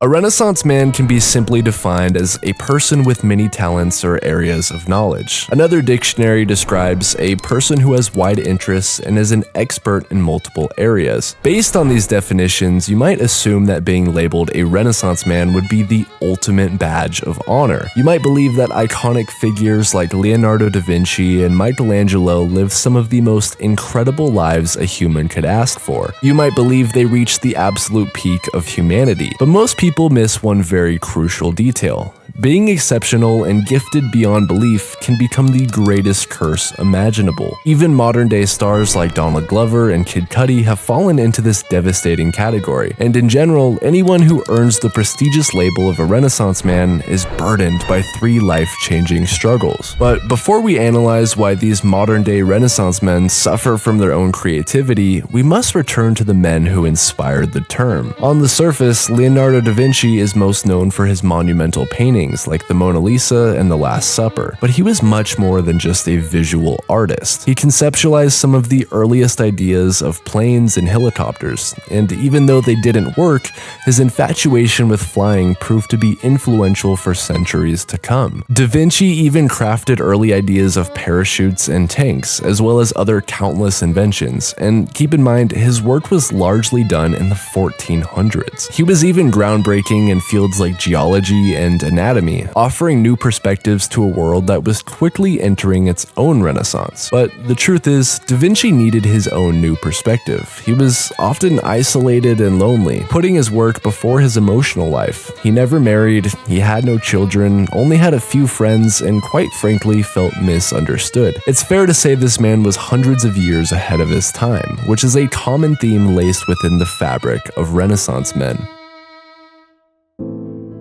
A Renaissance man can be simply defined as a person with many talents or areas of knowledge. Another dictionary describes a person who has wide interests and is an expert in multiple areas. Based on these definitions, you might assume that being labeled a Renaissance man would be the ultimate badge of honor. You might believe that iconic figures like Leonardo Da Vinci and Michelangelo lived some of the most incredible lives a human could ask for. You might believe they reached the absolute peak of humanity, but most people miss one very crucial detail. Being exceptional and gifted beyond belief can become the greatest curse imaginable. Even modern-day stars like Donald Glover and Kid Cudi have fallen into this devastating category, and in general, anyone who earns the prestigious label of a Renaissance man is burdened by 3 life-changing struggles. But before we analyze why these modern-day Renaissance men suffer from their own creativity, we must return to the men who inspired the term. On the surface, Leonardo da Vinci is most known for his monumental paintings like the Mona Lisa and the Last Supper, but he was much more than just a visual artist. He conceptualized some of the earliest ideas of planes and helicopters, and even though they didn't work, his infatuation with flying proved to be influential for centuries to come. Da Vinci even crafted early ideas of parachutes and tanks, as well as other countless inventions, and keep in mind, his work was largely done in the 1400s. He was even groundbreaking in fields like geology and anatomy, offering new perspectives to a world that was quickly entering its own renaissance. But the truth is, Da Vinci needed his own new perspective. He was often isolated and lonely, putting his work before his emotional life. He never married, he had no children, only had a few friends, and quite frankly felt misunderstood. It's fair to say this man was hundreds of years ahead of his time, which is a common theme laced within the fabric of Renaissance men.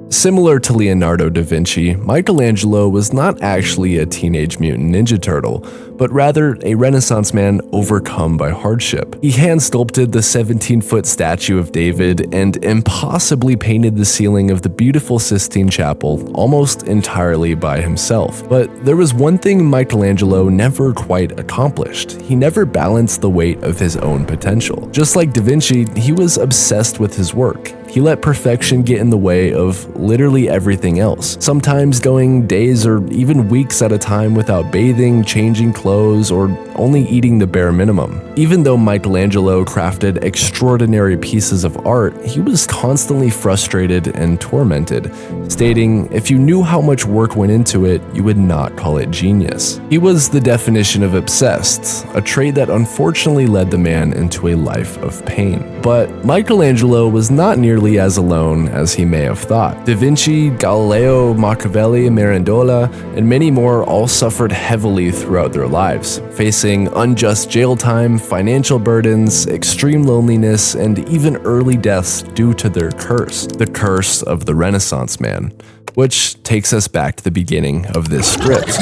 Similar to Leonardo da Vinci, Michelangelo was not actually a Teenage Mutant Ninja Turtle, but rather a Renaissance man overcome by hardship. He hand-sculpted the 17-foot statue of David and impossibly painted the ceiling of the beautiful Sistine Chapel almost entirely by himself. But there was one thing Michelangelo never quite accomplished. He never balanced the weight of his own potential. Just like Da Vinci, he was obsessed with his work. He let perfection get in the way of literally everything else, sometimes going days or even weeks at a time without bathing, changing clothes, or only eating the bare minimum. Even though Michelangelo crafted extraordinary pieces of art, he was constantly frustrated and tormented, stating, if you knew how much work went into it, you would not call it genius. He was the definition of obsessed, a trait that unfortunately led the man into a life of pain. But Michelangelo was not nearly as alone as he may have thought. Da Vinci, Galileo, Machiavelli, Mirandola, and many more all suffered heavily throughout their lives, facing unjust jail time, financial burdens, extreme loneliness, and even early deaths due to their curse, the curse of the Renaissance man, which takes us back to the beginning of this script.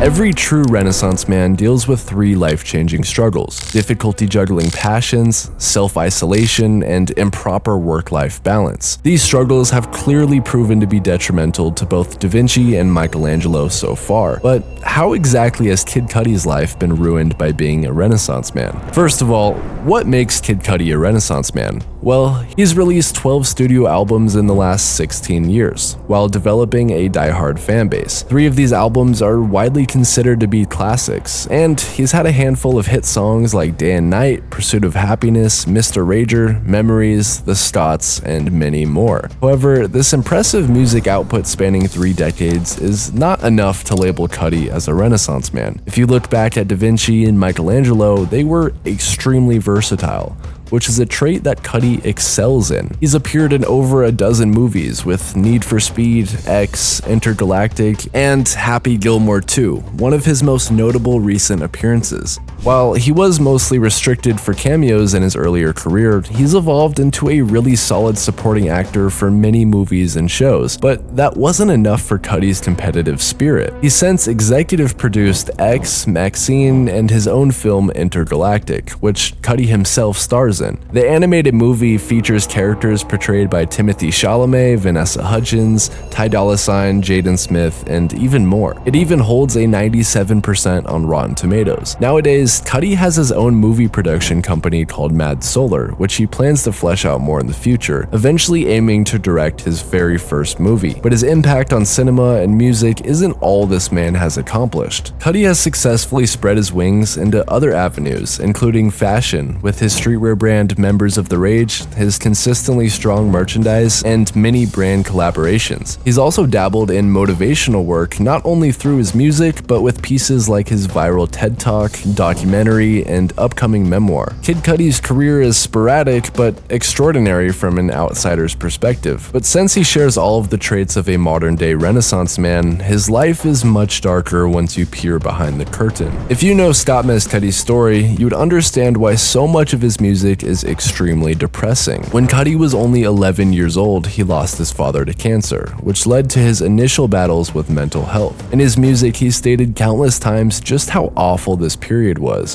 Every true Renaissance man deals with 3 life-changing struggles: difficulty juggling passions, self-isolation, and improper work-life balance. These struggles have clearly proven to be detrimental to both Da Vinci and Michelangelo so far. But how exactly has Kid Cudi's life been ruined by being a Renaissance man? First of all, what makes Kid Cudi a Renaissance man? Well, he's released 12 studio albums in the last 16 years, while developing a diehard fanbase. 3 of these albums are widely considered to be classics, and he's had a handful of hit songs like Day and Night, Pursuit of Happiness, Mr. Rager, Memories, The Scots, and many more. However, this impressive music output spanning 3 decades is not enough to label Cudi as a Renaissance man. If you look back at Da Vinci and Michelangelo, they were extremely versatile, which is a trait that Cudi excels in. He's appeared in over a dozen movies with Need for Speed, X, Intergalactic, and Happy Gilmore 2, one of his most notable recent appearances. While he was mostly restricted for cameos in his earlier career, he's evolved into a really solid supporting actor for many movies and shows, but that wasn't enough for Cudi's competitive spirit. He since executive produced X, Maxine, and his own film Intergalactic, which Cudi himself stars in. The animated movie features characters portrayed by Timothée Chalamet, Vanessa Hudgens, Ty Dolla $ign, Jaden Smith, and even more. It even holds a 97% on Rotten Tomatoes. Nowadays, Cudi has his own movie production company called Mad Solar, which he plans to flesh out more in the future, eventually aiming to direct his very first movie. But his impact on cinema and music isn't all this man has accomplished. Cudi has successfully spread his wings into other avenues, including fashion, with his streetwear brand Members of the Rage, his consistently strong merchandise, and many brand collaborations. He's also dabbled in motivational work, not only through his music, but with pieces like his viral TED Talk, documentary, and upcoming memoir. Kid Cudi's career is sporadic, but extraordinary from an outsider's perspective. But since he shares all of the traits of a modern-day Renaissance man, his life is much darker once you peer behind the curtain. If you know Scott Mescuddy's story, you would understand why so much of his music is extremely depressing. When Cudi was only 11 years old, he lost his father to cancer, which led to his initial battles with mental health. In his music, he stated countless times just how awful this period was.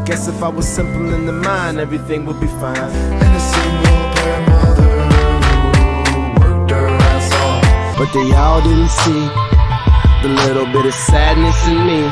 Guess if I was simple in the mind, everything would be fine. But they all didn't see the little bit of sadness in me,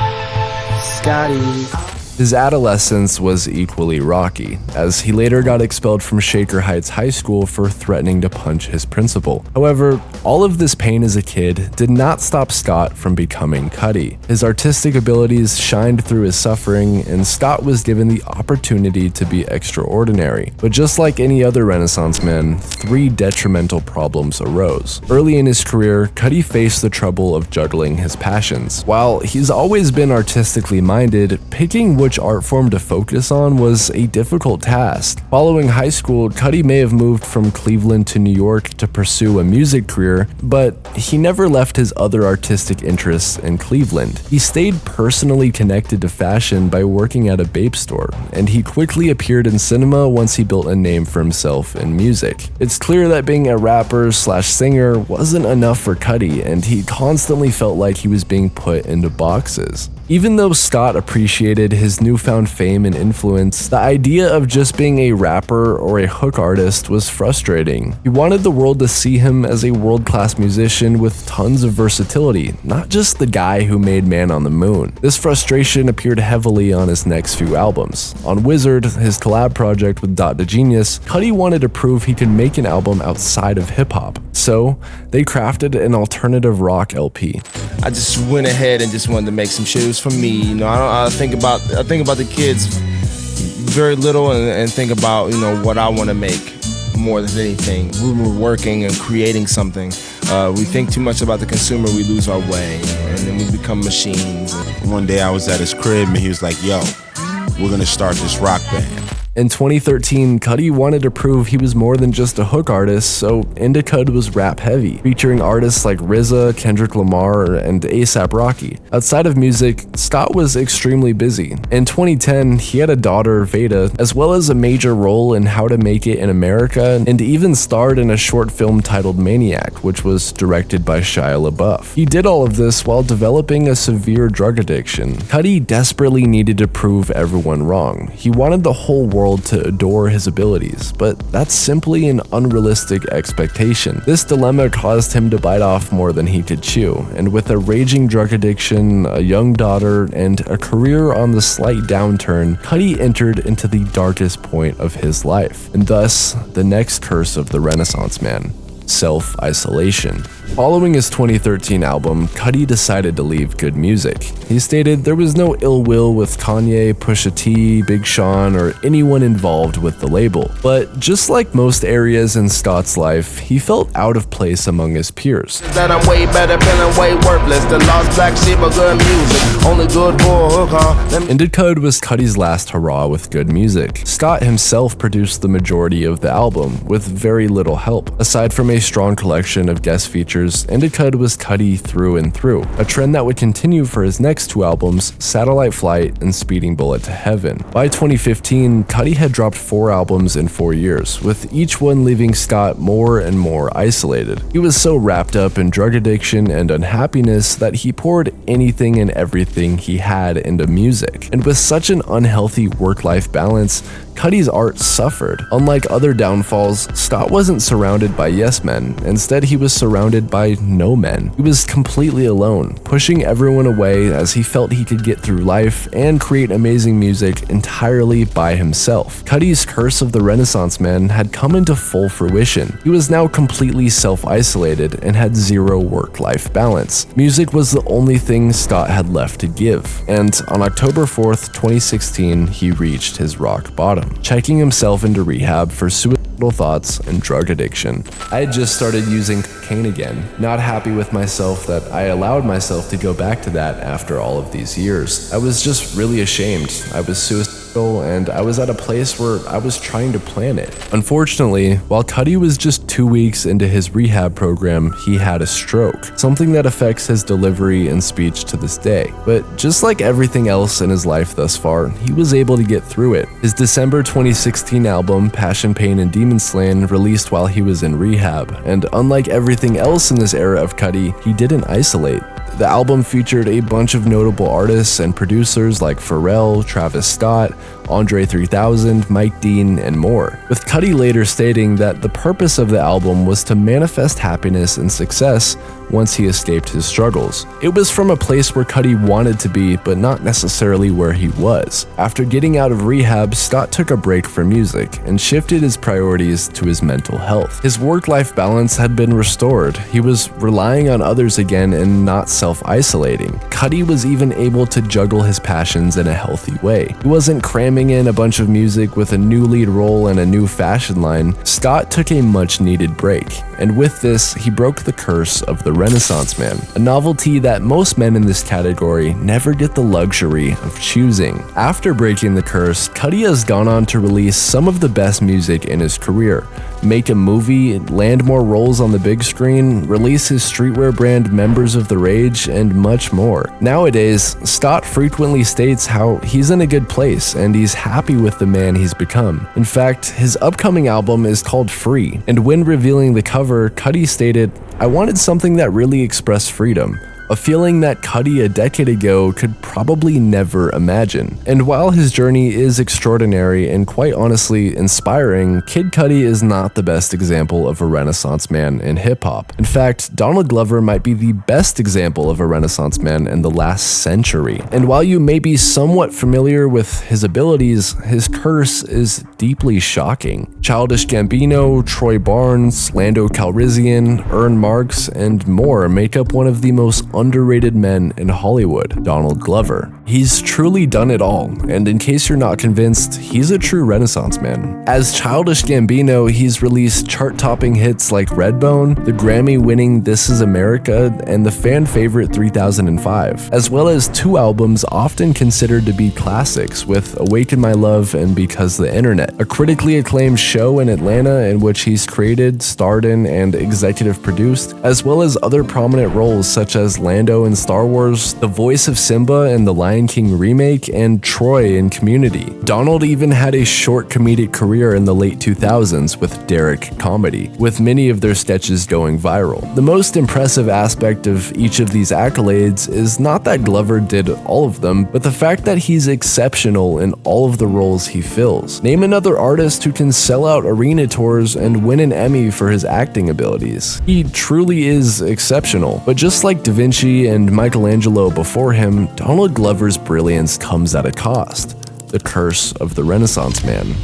Scotty. His adolescence was equally rocky, as he later got expelled from Shaker Heights High School for threatening to punch his principal. However, all of this pain as a kid did not stop Scott from becoming Cudi. His artistic abilities shined through his suffering, and Scott was given the opportunity to be extraordinary. But just like any other Renaissance man, 3 detrimental problems arose. Early in his career, Cudi faced the trouble of juggling his passions. While he's always been artistically minded, picking which art form to focus on was a difficult task. Following high school, Cudi may have moved from Cleveland to New York to pursue a music career, but he never left his other artistic interests in Cleveland. He stayed personally connected to fashion by working at a babe store, and he quickly appeared in cinema once he built a name for himself in music. It's clear that being a rapper/singer wasn't enough for Cudi, and he constantly felt like he was being put into boxes. Even though Scott appreciated his newfound fame and influence, the idea of just being a rapper or a hook artist was frustrating. He wanted the world to see him as a world-class musician with tons of versatility, not just the guy who made Man on the Moon. This frustration appeared heavily on his next few albums. On Wizard, his collab project with Dot Da Genius, Cudi wanted to prove he could make an album outside of hip-hop. So, they crafted an alternative rock LP. I just went ahead and just wanted to make some shoes for me. You know, I think about the kids very little and think about, you know, what I want to make more than anything. When we're working and creating something, we think too much about the consumer, we lose our way, and then we become machines. One day I was at his crib and he was like, yo, we're gonna start this rock band. In 2013, Cudi wanted to prove he was more than just a hook artist, so Indicud was rap-heavy, featuring artists like RZA, Kendrick Lamar, and A$AP Rocky. Outside of music, Scott was extremely busy. In 2010, he had a daughter, Veda, as well as a major role in How to Make It in America, and even starred in a short film titled Maniac, which was directed by Shia LaBeouf. He did all of this while developing a severe drug addiction. Cudi desperately needed to prove everyone wrong. He wanted the whole world to adore his abilities, but that's simply an unrealistic expectation. This dilemma caused him to bite off more than he could chew, and with a raging drug addiction, a young daughter, and a career on the slight downturn, Cudi entered into the darkest point of his life, and thus the next curse of the Renaissance man: self-isolation. Following his 2013 album, Cudi decided to leave Good Music. He stated there was no ill will with Kanye, Pusha T, Big Sean, or anyone involved with the label. But just like most areas in Scott's life, he felt out of place among his peers. That I'm way better, feeling way worthless. The lost black sheep of good music, only good for a hook, huh? Indicud was Cudi's last hurrah with Good Music. Scott himself produced the majority of the album, with very little help. Aside from a strong collection of guest features, Indicud was Cudi through and through, a trend that would continue for his next 2 albums, Satellite Flight and Speeding Bullet to Heaven. By 2015, Cudi had dropped 4 albums in 4 years, with each one leaving Scott more and more isolated. He was so wrapped up in drug addiction and unhappiness that he poured anything and everything he had into music. And with such an unhealthy work-life balance, Cudi's art suffered. Unlike other downfalls, Scott wasn't surrounded by yes men. Instead, he was surrounded by no men. He was completely alone, pushing everyone away as he felt he could get through life and create amazing music entirely by himself. Cudi's curse of the Renaissance man had come into full fruition. He was now completely self-isolated and had zero work-life balance. Music was the only thing Scott had left to give, and on October 4th, 2016, he reached his rock bottom, checking himself into rehab for suicidal thoughts and drug addiction. I had just started using cocaine again, not happy with myself that I allowed myself to go back to that after all of these years. I was just really ashamed. I was suicidal, and I was at a place where I was trying to plan it. Unfortunately, while Cudi was just 2 weeks into his rehab program, he had a stroke, something that affects his delivery and speech to this day. But just like everything else in his life thus far, he was able to get through it. His December 2016 album, Passion, Pain, and Demon Slayin', released while he was in rehab, and unlike everything else in this era of Cudi, he didn't isolate. The album featured a bunch of notable artists and producers like Pharrell, Travis Scott, Andre 3000, Mike Dean, and more, with Cudi later stating that the purpose of the album was to manifest happiness and success once he escaped his struggles. It was from a place where Cudi wanted to be, but not necessarily where he was. After getting out of rehab, Scott took a break from music and shifted his priorities to his mental health. His work-life balance had been restored. He was relying on others again and not self-isolating. Cudi was even able to juggle his passions in a healthy way. He wasn't cramming in a bunch of music with a new lead role and a new fashion line. Scott took a much-needed break, and with this, he broke the curse of the Renaissance man, a novelty that most men in this category never get the luxury of choosing. After breaking the curse, Cudi has gone on to release some of the best music in his career, make a movie, land more roles on the big screen, release his streetwear brand Members of the Rage, and much more. Nowadays, Scott frequently states how he's in a good place and he's happy with the man he's become. In fact, his upcoming album is called Free, and when revealing the cover, Cudi stated, "I wanted something that really expressed freedom. A feeling that Cudi a decade ago could probably never imagine." And while his journey is extraordinary and quite honestly inspiring, Kid Cudi is not the best example of a Renaissance man in hip-hop. In fact, Donald Glover might be the best example of a Renaissance man in the last century. And while you may be somewhat familiar with his abilities, his curse is deeply shocking. Childish Gambino, Troy Barnes, Lando Calrissian, Ern Marks, and more make up one of the most underrated men in Hollywood, Donald Glover. He's truly done it all, and in case you're not convinced, he's a true Renaissance man. As Childish Gambino, he's released chart-topping hits like Redbone, the Grammy-winning This Is America, and the fan-favorite 3005, as well as 2 albums often considered to be classics with Awaken My Love and Because the Internet, a critically acclaimed show in Atlanta in which he's created, starred in, and executive produced, as well as other prominent roles such as Lando in Star Wars, the voice of Simba in the Lion King remake, and Troy in Community. Donald even had a short comedic career in the late 2000s with Derek Comedy, with many of their sketches going viral. The most impressive aspect of each of these accolades is not that Glover did all of them, but the fact that he's exceptional in all of the roles he fills. Name another artist who can sell out arena tours and win an Emmy for his acting abilities. He truly is exceptional, but just like Da Vinci and Michelangelo before him, Donald Glover's brilliance comes at a cost: the curse of the Renaissance man.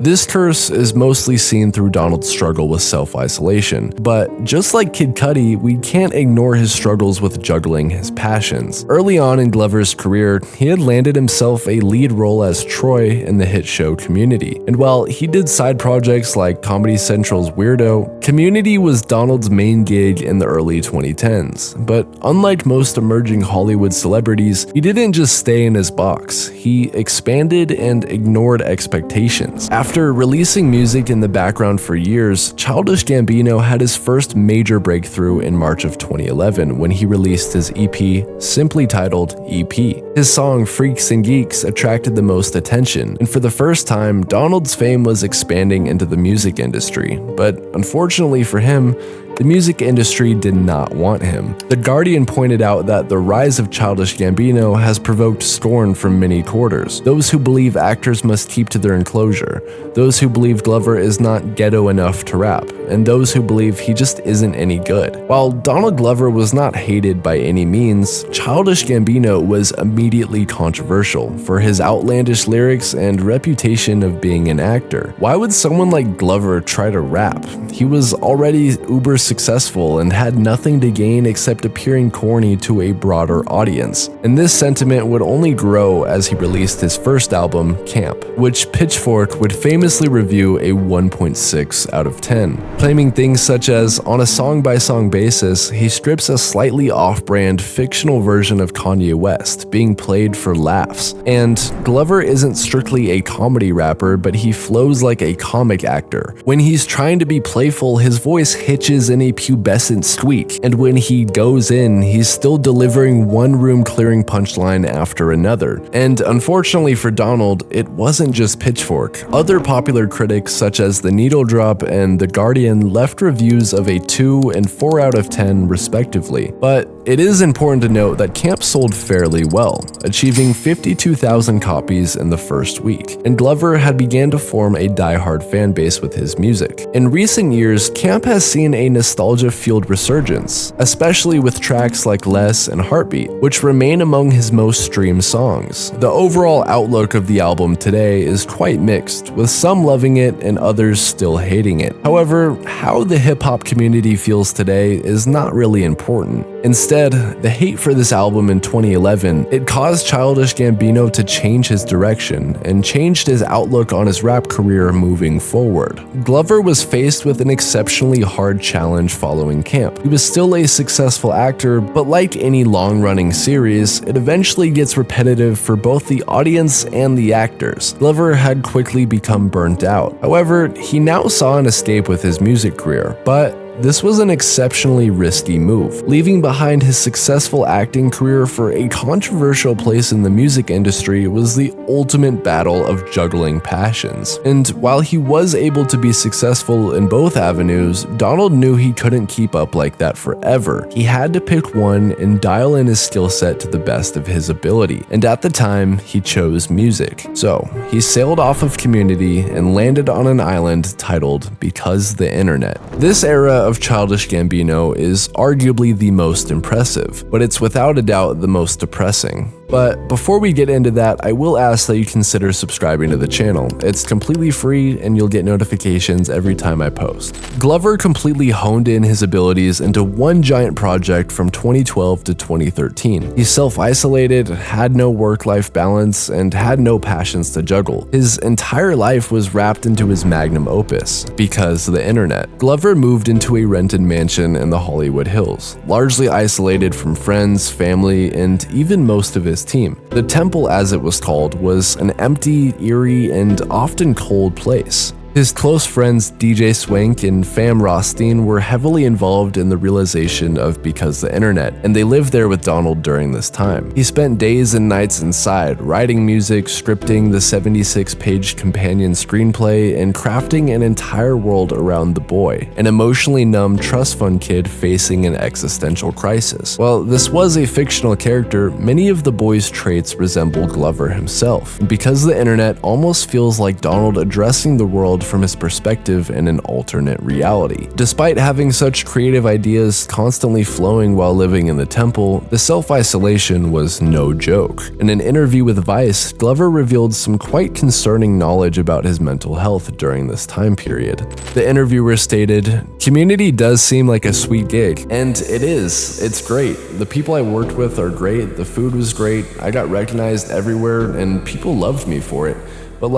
This curse is mostly seen through Donald's struggle with self-isolation, but just like Kid Cudi, we can't ignore his struggles with juggling his passions. Early on in Glover's career, he had landed himself a lead role as Troy in the hit show Community, and while he did side projects like Comedy Central's Weirdo, Community was Donald's main gig in the early 2010s. But unlike most emerging Hollywood celebrities, he didn't just stay in his box, he expanded and ignored expectations. After releasing music in the background for years, Childish Gambino had his first major breakthrough in March of 2011 when he released his EP, simply titled EP. His song Freaks and Geeks attracted the most attention, and for the first time, Donald's fame was expanding into the music industry. But unfortunately for him, The music industry did not want him. The Guardian pointed out that the rise of Childish Gambino has provoked scorn from many quarters. Those who believe actors must keep to their enclosure, those who believe Glover is not ghetto enough to rap, and those who believe he just isn't any good. While Donald Glover was not hated by any means, Childish Gambino was immediately controversial for his outlandish lyrics and reputation of being an actor. Why would someone like Glover try to rap? He was already uber successful and had nothing to gain except appearing corny to a broader audience. And this sentiment would only grow as he released his first album, Camp, which Pitchfork would famously review a 1.6 out of 10, claiming things such as, on a song-by-song basis, he strips a slightly off-brand fictional version of Kanye West, being played for laughs. And Glover isn't strictly a comedy rapper, but he flows like a comic actor. When he's trying to be playful, his voice hitches in a pubescent squeak, and when he goes in, he's still delivering one room-clearing punchline after another. And unfortunately for Donald, it wasn't just Pitchfork. Other popular critics such as The Needle Drop and The Guardian left reviews of a 2 and 4 out of 10 respectively. But it is important to note that Camp sold fairly well, achieving 52,000 copies in the first week, and Glover had began to form a die-hard fan base with his music. In recent years, Camp has seen a nostalgia-fueled resurgence, especially with tracks like Less and Heartbeat, which remain among his most streamed songs. The overall outlook of the album today is quite mixed, with some loving it and others still hating it. However, how the hip-hop community feels today is not really important. Instead, the hate for this album in 2011, it caused Childish Gambino to change his direction and changed his outlook on his rap career moving forward. Glover was faced with an exceptionally hard challenge following Camp. He was still a successful actor, but like any long-running series, it eventually gets repetitive for both the audience and the actors. Glover had quickly become burnt out. However, he now saw an escape with his music career, but this was an exceptionally risky move, leaving behind his successful acting career for a controversial place in the music industry was the ultimate battle of juggling passions. And while he was able to be successful in both avenues, Donald knew he couldn't keep up like that forever. He had to pick one and dial in his skill set to the best of his ability, and at the time, he chose music. So, he sailed off of Community and landed on an island titled Because the Internet. This era of Childish Gambino is arguably the most impressive, but it's without a doubt the most depressing. But before we get into that, I will ask that you consider subscribing to the channel. It's completely free and you'll get notifications every time I post. Glover completely honed in his abilities into one giant project from 2012 to 2013. He self-isolated, had no work-life balance, and had no passions to juggle. His entire life was wrapped into his magnum opus, Because the Internet. Glover moved into a rented mansion in the Hollywood Hills, largely isolated from friends, family, and even most of his team. The Temple, as it was called, was an empty, eerie, and often cold place. His close friends DJ Swank and Fam Rothstein were heavily involved in the realization of Because the Internet, and they lived there with Donald during this time. He spent days and nights inside, writing music, scripting the 76-page companion screenplay, and crafting an entire world around the boy, an emotionally numb trust fund kid facing an existential crisis. While this was a fictional character, many of the boy's traits resemble Glover himself. Because the Internet almost feels like Donald addressing the world from his perspective in an alternate reality. Despite having such creative ideas constantly flowing while living in the Temple, the self-isolation was no joke. In an interview with Vice, Glover revealed some quite concerning knowledge about his mental health during this time period. The interviewer stated, "Community does seem like a sweet gig, and it is. It's great. The people I worked with are great, the food was great, I got recognized everywhere, and people loved me for it. But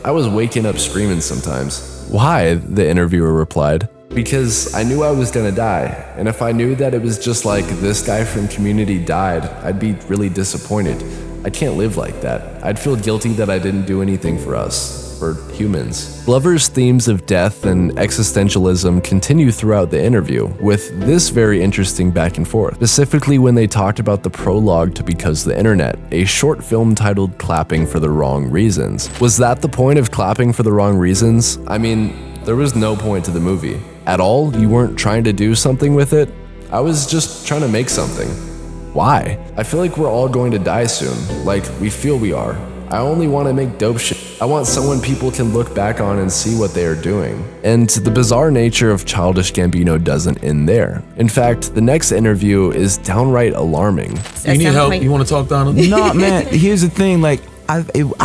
I was waking up screaming sometimes." "Why?" the interviewer replied. "Because I knew I was gonna die, and if I knew that it was just like this guy from Community died, I'd be really disappointed. I can't live like that. I'd feel guilty that I didn't do anything for us. For humans." Glover's themes of death and existentialism continue throughout the interview, with this very interesting back and forth, specifically when they talked about the prologue to Because the Internet, a short film titled Clapping for the Wrong Reasons. Was that the point of Clapping for the Wrong Reasons? I mean, there was no point to the movie. At all? You weren't trying to do something with it? I was just trying to make something. Why? I feel like we're all going to die soon, like we feel we are. I only want to make dope shit. I want someone people can look back on and see what they are doing. And the bizarre nature of Childish Gambino doesn't end there. In fact, the next interview is downright alarming. You need help? You want to talk, Donald? No, man, here's the thing, like, I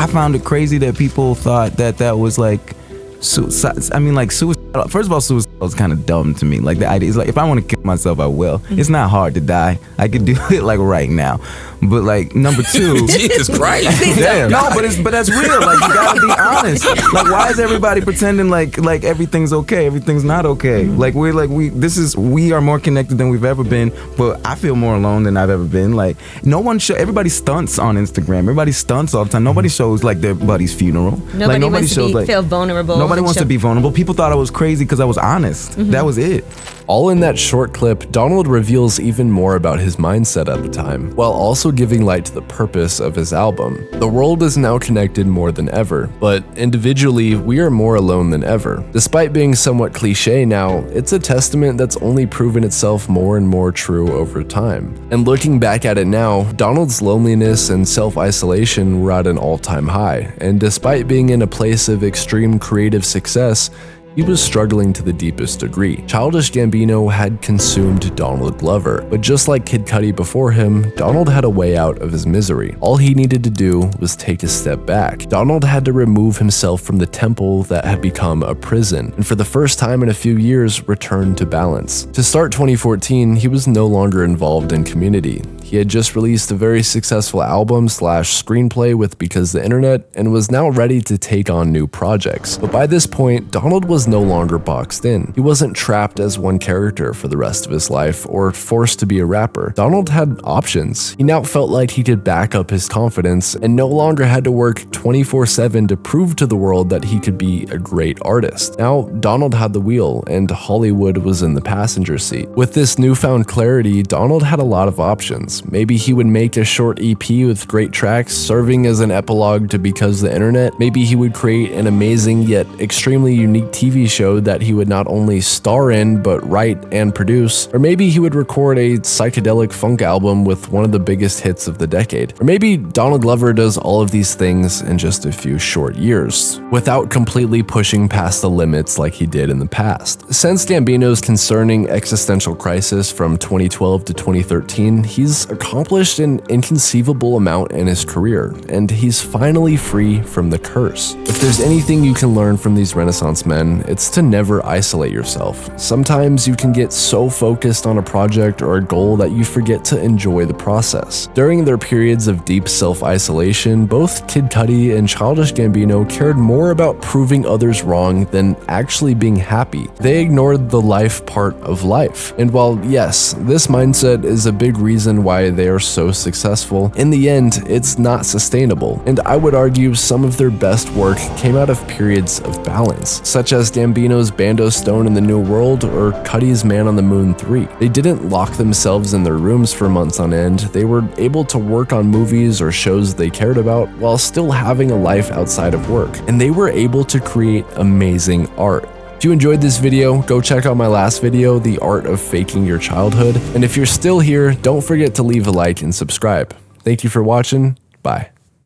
found it crazy that people thought that was like suicide. I mean, like, suicide. First of all, suicide is kind of dumb to me. Like, the idea is like, if I want to kill myself, I will. It's not hard to die. I could do it like right now. But like, number two, Jesus Christ, damn. No, but that's real. Like, you gotta be honest. Like, why is everybody pretending like everything's okay? Everything's not okay. Like, we are more connected than we've ever been. But I feel more alone than I've ever been. Like, everybody stunts on Instagram. Everybody stunts all the time. Nobody shows like their buddy's funeral. Nobody wants to feel vulnerable. Nobody wants to be vulnerable. People thought I was crazy because I was honest. That was it. All in that short clip, Donald reveals even more about his mindset at the time, while also giving light to the purpose of his album. The world is now connected more than ever, but individually, we are more alone than ever. Despite being somewhat cliche now, it's a testament that's only proven itself more and more true over time. And looking back at it now, Donald's loneliness and self-isolation were at an all-time high, and despite being in a place of extreme creative success, he was struggling to the deepest degree. Childish Gambino had consumed Donald Glover, but just like Kid Cudi before him, Donald had a way out of his misery. All he needed to do was take a step back. Donald had to remove himself from the temple that had become a prison, and for the first time in a few years, return to balance. To start 2014, he was no longer involved in community. He had just released a very successful album/screenplay with Because the Internet and was now ready to take on new projects. But by this point, Donald was no longer boxed in. He wasn't trapped as one character for the rest of his life or forced to be a rapper. Donald had options. He now felt like he could back up his confidence and no longer had to work 24/7 to prove to the world that he could be a great artist. Now, Donald had the wheel and Hollywood was in the passenger seat. With this newfound clarity, Donald had a lot of options. Maybe he would make a short EP with great tracks serving as an epilogue to Because the Internet. Maybe he would create an amazing yet extremely unique TV show that he would not only star in but write and produce. Or maybe he would record a psychedelic funk album with one of the biggest hits of the decade. Or maybe Donald Glover does all of these things in just a few short years, without completely pushing past the limits like he did in the past. Since Gambino's concerning existential crisis from 2012 to 2013, he's accomplished an inconceivable amount in his career, and he's finally free from the curse. If there's anything you can learn from these Renaissance men, it's to never isolate yourself. Sometimes you can get so focused on a project or a goal that you forget to enjoy the process. During their periods of deep self-isolation, both Kid Cudi and Childish Gambino cared more about proving others wrong than actually being happy. They ignored the life part of life. And while yes, this mindset is a big reason why they are so successful, in the end, it's not sustainable. And I would argue some of their best work came out of periods of balance, such as Gambino's Bando Stone in the New World or Cudi's Man on the Moon 3. They didn't lock themselves in their rooms for months on end. They were able to work on movies or shows they cared about while still having a life outside of work. And they were able to create amazing art. If you enjoyed this video, go check out my last video, The Art of Faking Your Childhood. And if you're still here, don't forget to leave a like and subscribe. Thank you for watching. Bye.